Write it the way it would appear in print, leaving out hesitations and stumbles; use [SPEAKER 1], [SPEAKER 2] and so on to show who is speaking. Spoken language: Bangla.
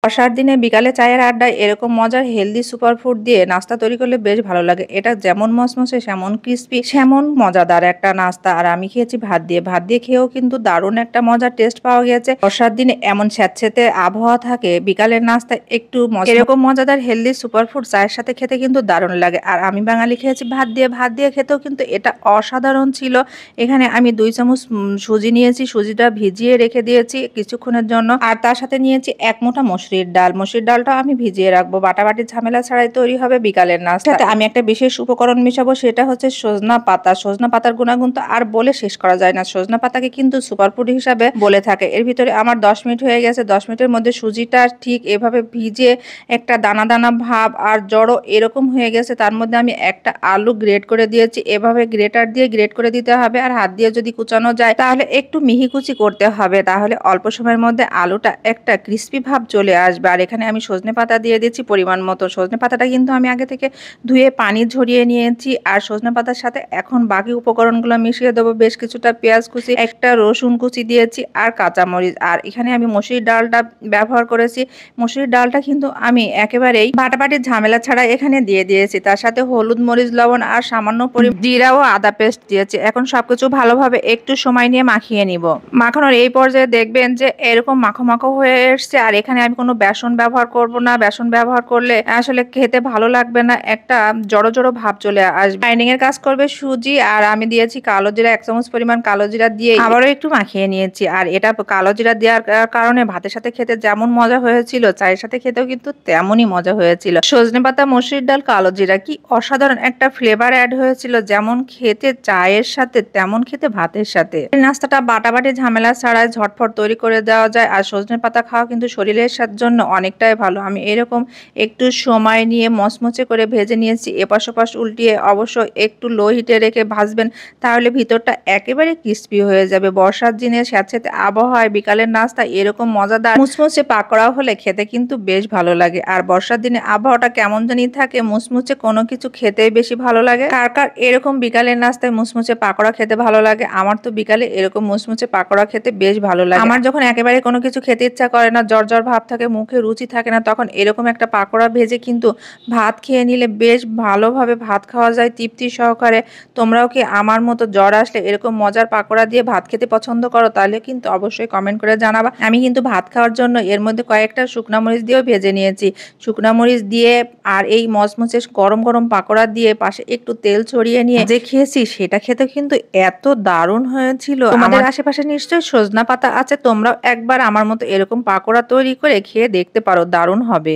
[SPEAKER 1] বর্ষার দিনে বিকালে চায়ের আড্ডায় এরকম মজার হেলদি সুপারফুড দিয়ে নাস্তা তৈরি করলে বেশ ভালো লাগে। এটা যেমন মসমসে সেমন ক্রিস্পি সেমন মজাদার একটা নাস্তা। আর আমি খেয়েছি ভাত দিয়ে খেয়েও কিন্তু দারুণ একটা মজার টেস্ট পাওয়া গেছে। বর্ষার দিনে এমন স্যাঁতসেঁতে আবহাওয়া থাকে, বিকালের নাস্তা একটু এরকম মজাদার হেলদি সুপারফুড চায়ের সাথে খেতে কিন্তু দারুণ লাগে। আর আমি বাঙালি খেয়েছি ভাত দিয়ে খেতেও কিন্তু এটা অসাধারণ ছিল। এখানে আমি 2 চামচ সুজি নিয়েছি, সুজিটা ভিজিয়ে রেখে দিয়েছি কিছুক্ষণের জন্য। আর তার সাথে নিয়েছি 1 মুঠা মসুরির ডাল। মসুরির ডালটা আমি ভিজিয়ে রাখবো, বাটাবাটির ঝামেলা ছাড়াই তৈরি হবে বিকালের নাস্তা। সাথে আমি একটা বিশেষ উপকরণ মিশাবো, সেটা হচ্ছে সজনা পাতা। সজনা পাতার গুণাগুণ তো আর বলে শেষ করা যায় না। সজনা পাতাকে কিন্তু সুপারফুড হিসাবে বলে থাকে। এর ভিতরে আমার 10 মিনিট হয়ে গেছে। 10 মিনিটের মধ্যে সুজিটা ঠিক এভাবে ভিজে একটা দানা দানা ভাব আর জড়ো এরকম হয়ে গেছে। তার মধ্যে আমি একটা আলু গ্রেট করে দিয়েছি। এভাবে গ্রেটার দিয়ে গ্রেট করে দিতে হবে। আর হাত দিয়ে যদি কুচানো যায় তাহলে একটু মিহি কুচি করতে হবে, তাহলে অল্প সময়ের মধ্যে আলুটা একটা ক্রিস্পি ভাব চলে আসবে। আর এখানে আমি সজনে পাতা দিয়ে দিচ্ছি পরিমাণ মতো। সজনে পাতাটা কিন্তু আমি আগে থেকে ধুয়ে পানি ঝরিয়ে নিয়েছি। আর সজনে পাতার সাথে এখন বাকি উপকরণগুলো মিশিয়ে দেবো। বেশ কিছুটা পেঁয়াজ কুচি, একটা রসুন কুচি দিয়েছি আর কাঁচামরিচ। আর এখানে আমি মসুরির ডালটা ব্যবহার করেছি। মসুরির ডালটা কিন্তু আমি একেবারেই বাটাবাটির ঝামেলা ছাড়া এখানে দিয়ে দিয়েছি। তার সাথে হলুদ, মরিচ, লবণ আর সামান্য জিরা ও আদা পেস্ট দিয়েছি। এখন সবকিছু ভালোভাবে একটু সময় নিয়ে মাখিয়ে নিব। মাখানোর এই পর্যায়ে দেখবেন যে এরকম মাখো মাখো হয়ে এসছে। আর এখানে আমি কোনো বেসন ব্যবহার করব না। বেসন ব্যবহার করলে আসলে খেতে ভালো লাগবে না, একটা জড়ো জড়ো ভাব চলে আসবে। বাইন্ডিং এর কাজ করবে সুজি। আর আমি দিয়েছি কালো জিরা, 1 চামচ পরিমাণ কালো জিরা দিয়ে আবারও একটু মাখিয়ে নিয়েছি। আর এটা কালো জিরা দেওয়ার কারণে ভাতের সাথে খেতে যেমন মজা হয়েছিল, চায়ের সাথে খেতেও কিন্তু তেমনই মজা হয়েছিল। সজনে পাতা, মসুরির ডাল, কালো জিরা কি অসাধারণ একটা ফ্লেভার অ্যাড হয়েছিল, যেমন খেতে চায়ের সাথে তেমন খেতে ভাতের সাথে। এই নাস্তাটা বাটাবাটি ঝামেলা ছাড়াই ঝটফট তৈরি করে দেওয়া যায়। আর সজনে পাতা খাওয়া কিন্তু শরীরের জন্য অনেকটাই ভালো। আমি এরকম একটু সময় নিয়ে মচমচে করে ভেজে নিয়েছি। এপাশ ওপাশ উল্টিয়ে অবশ্য একটু লো হিটে রেখে ভাজবেন, তাহলে ভিতরটা একেবারে ক্রিস্পি হয়ে যাবে। বর্ষার দিনে স্যাঁতসেঁতে আবহাওয়ায় বিকালের নাস্তা এরকম মজাদার মুচমুচে পাকোড়া হলে খেতে কিন্তু বেশ ভালো লাগে। আর বর্ষার দিনে আবহাওয়াটা কেমন জানি থাকে, মুচমুচে কোনো কিছু খেতেই বেশি ভালো লাগে। কার কার এরকম বিকালের নাস্তায় মুচমুচে পাকোড়া খেতে ভালো লাগে? আমার তো বিকালে এরকম মুচমুচে পাকোড়া খেতে বেশ ভালো লাগে। আমার যখন একেবারে কোনো কিছু খেতে ইচ্ছা করে না, জ্বর ভাব থাকে, মুখে রুচি থাকে না, তখন এরকম একটা পাকোড়া ভেজে কিন্তু ভাত খেয়ে নিলে বেশ ভালোভাবে ভাত খাওয়া যায় তৃপ্তি সহকারে। তোমরাও কি আমার মতো জ্বর আসলে এরকম মজার পাকোড়া দিয়ে ভাত খেতে পছন্দ করো? তাহলে কিন্তু অবশ্যই কমেন্ট করে জানাবা। আমি কিন্তু ভাত খাওয়ার জন্য এর মধ্যে কয়েকটা শুকনা মরিচ দিয়েও ভেজে নিয়েছি। শুকনা মরিচ দিয়ে আর এই মচমচে গরম গরম পাকোড়া দিয়ে পাশে একটু তেল ছড়িয়ে নিয়ে যে খেয়েছি, সেটা খেতে কিন্তু এত দারুণ হয়েছিল। তোমাদের আশেপাশে নিশ্চয়ই সজনা পাতা আছে, তোমরাও একবার আমার মতো এরকম পাকোড়া তৈরি করে খেয়ে দেখতে পারো, দারুণ হবে।